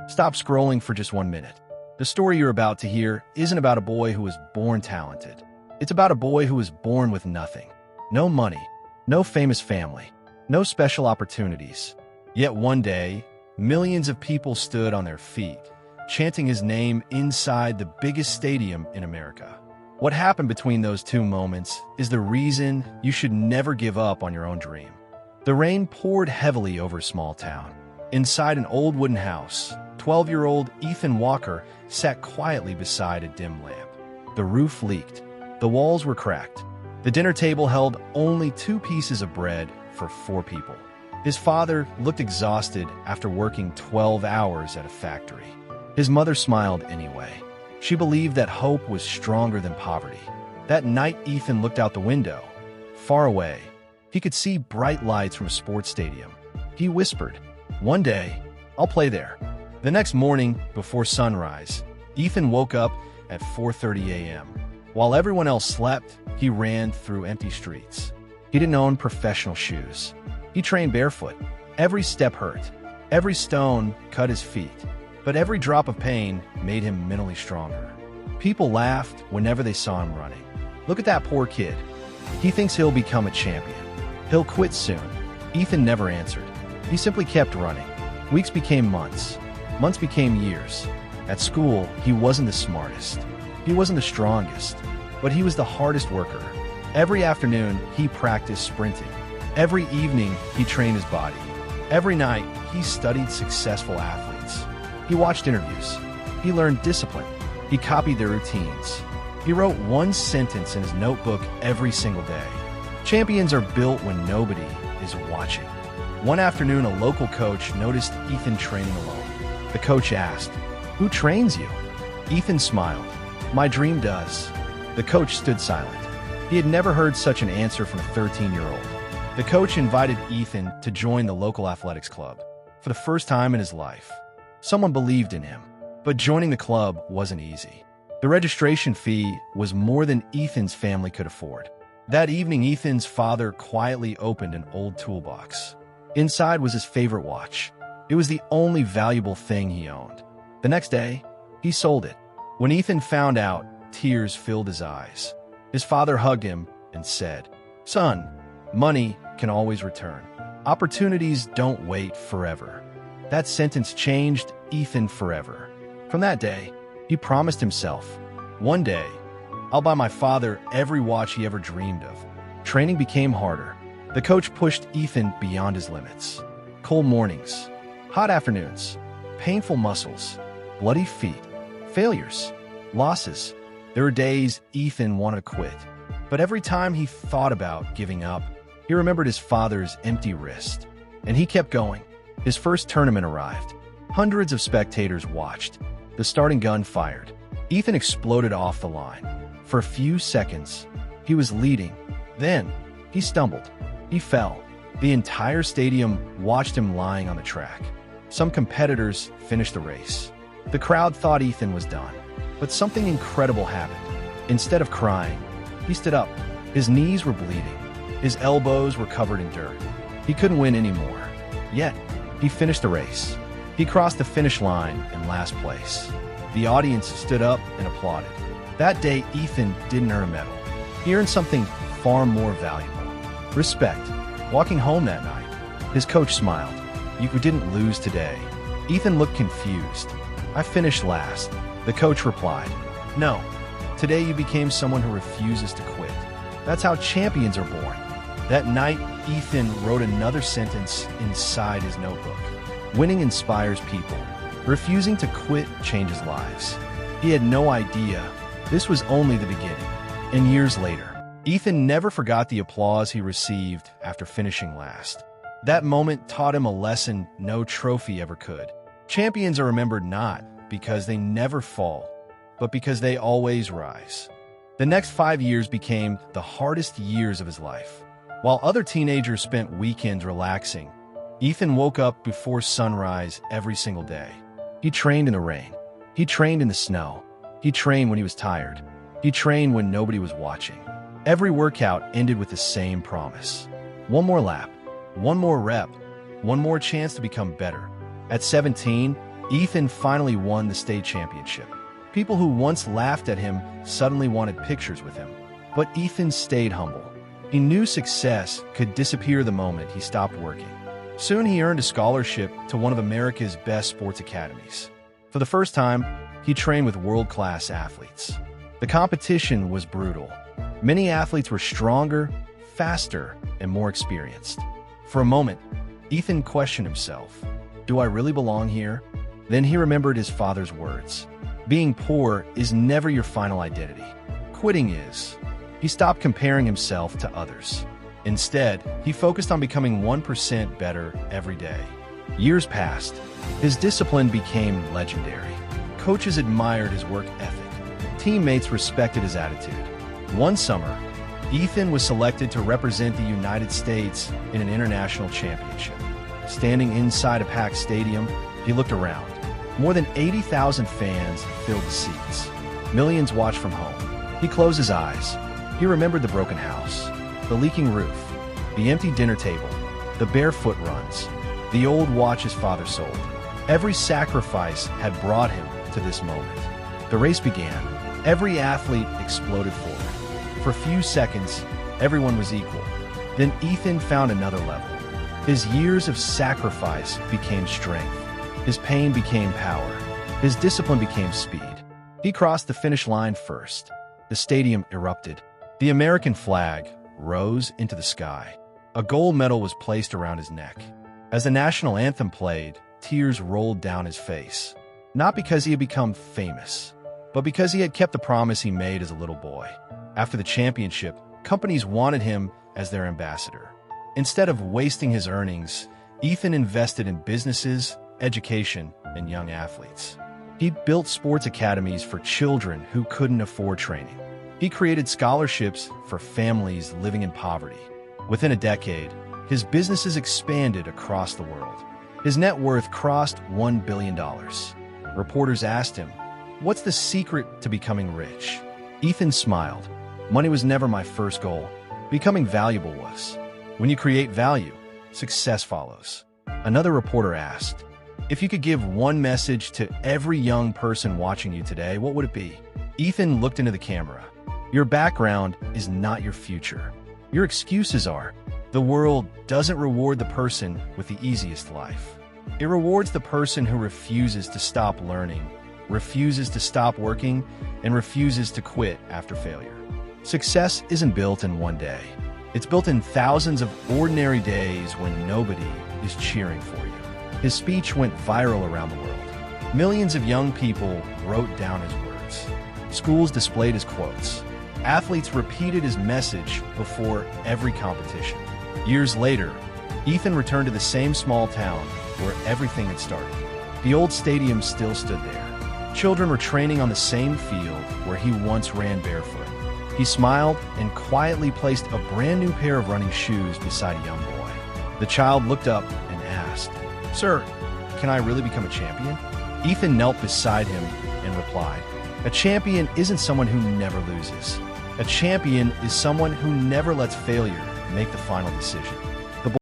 Stop scrolling for just 1 minute. The story you're about to hear isn't about a boy who was born talented. It's about a boy who was born with nothing. No money, no famous family, no special opportunities. Yet one day, millions of people stood on their feet, chanting his name inside the biggest stadium in America. What happened between those two moments is the reason you should never give up on your own dream. The rain poured heavily over a small town. Inside an old wooden house, 12-year-old Ethan Walker sat quietly beside a dim lamp. The roof leaked. The walls were cracked. The dinner table held only 2 pieces of bread for 4 people. His father looked exhausted after working 12 hours at a factory. His mother smiled anyway. She believed that hope was stronger than poverty. That night, Ethan looked out the window. Far away, he could see bright lights from a sports stadium. He whispered, "One day, I'll play there." The next morning, before sunrise, Ethan woke up at 4:30 a.m. While everyone else slept, he ran through empty streets. He didn't own professional shoes. He trained barefoot. Every step hurt. Every stone cut his feet. But every drop of pain made him mentally stronger. People laughed whenever they saw him running. "Look at that poor kid. He thinks he'll become a champion. He'll quit soon." Ethan never answered. He simply kept running. Weeks became months. Months became years. At school, he wasn't the smartest. He wasn't the strongest. But he was the hardest worker. Every afternoon, he practiced sprinting. Every evening, he trained his body. Every night, he studied successful athletes. He watched interviews. He learned discipline. He copied their routines. He wrote one sentence in his notebook every single day. Champions are built when nobody is watching. One afternoon, a local coach noticed Ethan training alone. The coach asked, "Who trains you?" Ethan smiled. "My dream does." The coach stood silent. He had never heard such an answer from a 13-year-old. The coach invited Ethan to join the local athletics club. For the first time in his life, someone believed in him. But joining the club wasn't easy. The registration fee was more than Ethan's family could afford. That evening, Ethan's father quietly opened an old toolbox. Inside was his favorite watch. It was the only valuable thing he owned. The next day, he sold it. When Ethan found out, tears filled his eyes. His father hugged him and said, "Son, money can always return. Opportunities don't wait forever." That sentence changed Ethan forever. From that day, he promised himself, "One day, I'll buy my father every watch he ever dreamed of." Training became harder. The coach pushed Ethan beyond his limits. Cold mornings, hot afternoons, painful muscles, bloody feet, failures, losses. There were days Ethan wanted to quit. But every time he thought about giving up, he remembered his father's empty wrist. And he kept going. His first tournament arrived. Hundreds of spectators watched. The starting gun fired. Ethan exploded off the line. For a few seconds, he was leading. Then, he stumbled. He fell. The entire stadium watched him lying on the track. Some competitors finished the race. The crowd thought Ethan was done. But something incredible happened. Instead of crying, he stood up. His knees were bleeding. His elbows were covered in dirt. He couldn't win anymore. Yet, he finished the race. He crossed the finish line in last place. The audience stood up and applauded. That day, Ethan didn't earn a medal. He earned something far more valuable. Respect. Walking home that night, his coach smiled. "You didn't lose today." Ethan looked confused. "I finished last." The coach replied, "No, today you became someone who refuses to quit." That's how champions are born. That night, Ethan wrote another sentence inside his notebook. "Winning inspires people. Refusing to quit changes lives." He had no idea this was only the beginning. And years later, Ethan never forgot the applause he received after finishing last. That moment taught him a lesson no trophy ever could. Champions are remembered not because they never fall, but because they always rise. The next 5 years became the hardest years of his life. While other teenagers spent weekends relaxing, Ethan woke up before sunrise every single day. He trained in the rain. He trained in the snow. He trained when he was tired. He trained when nobody was watching. Every workout ended with the same promise. One more lap, one more rep, one more chance to become better. At 17, Ethan finally won the state championship. People who once laughed at him suddenly wanted pictures with him. But Ethan stayed humble. He knew success could disappear the moment he stopped working. Soon he earned a scholarship to one of America's best sports academies. For the first time, he trained with world-class athletes. The competition was brutal. Many athletes were stronger, faster, and more experienced. For a moment, Ethan questioned himself. Do I really belong here? Then he remembered his father's words. Being poor is never your final identity. Quitting is. He stopped comparing himself to others. Instead, he focused on becoming 1% better every day. Years passed. His discipline became legendary. Coaches admired his work ethic. Teammates respected his attitude. One summer, Ethan was selected to represent the United States in an international championship. Standing inside a packed stadium, he looked around. More than 80,000 fans filled the seats. Millions watched from home. He closed his eyes. He remembered the broken house, the leaking roof, the empty dinner table, the barefoot runs, the old watch his father sold. Every sacrifice had brought him to this moment. The race began. Every athlete exploded forward. For a few seconds, everyone was equal. Then Ethan found another level. His years of sacrifice became strength. His pain became power. His discipline became speed. He crossed the finish line first. The stadium erupted. The American flag rose into the sky. A gold medal was placed around his neck. As the national anthem played, tears rolled down his face. Not because he had become famous, but because he had kept the promise he made as a little boy. After the championship, companies wanted him as their ambassador. Instead of wasting his earnings, Ethan invested in businesses, education, and young athletes. He built sports academies for children who couldn't afford training. He created scholarships for families living in poverty. Within a decade, his businesses expanded across the world. His net worth crossed $1 billion. Reporters asked him, "What's the secret to becoming rich?" Ethan smiled. "Money was never my first goal. Becoming valuable was. When you create value, success follows." Another reporter asked, "If you could give one message to every young person watching you today, what would it be?" Ethan looked into the camera. "Your background is not your future. Your excuses are. The world doesn't reward the person with the easiest life. It rewards the person who refuses to stop learning, refuses to stop working, and refuses to quit after failure. Success isn't built in one day. It's built in thousands of ordinary days when nobody is cheering for you." His speech went viral around the world. Millions of young people wrote down his words. Schools displayed his quotes. Athletes repeated his message before every competition. Years later, Ethan returned to the same small town where everything had started. The old stadium still stood there. Children were training on the same field where he once ran barefoot. He smiled and quietly placed a brand new pair of running shoes beside a young boy. The child looked up and asked, "Sir, can I really become a champion?" Ethan knelt beside him and replied, "A champion isn't someone who never loses. A champion is someone who never lets failure make the final decision."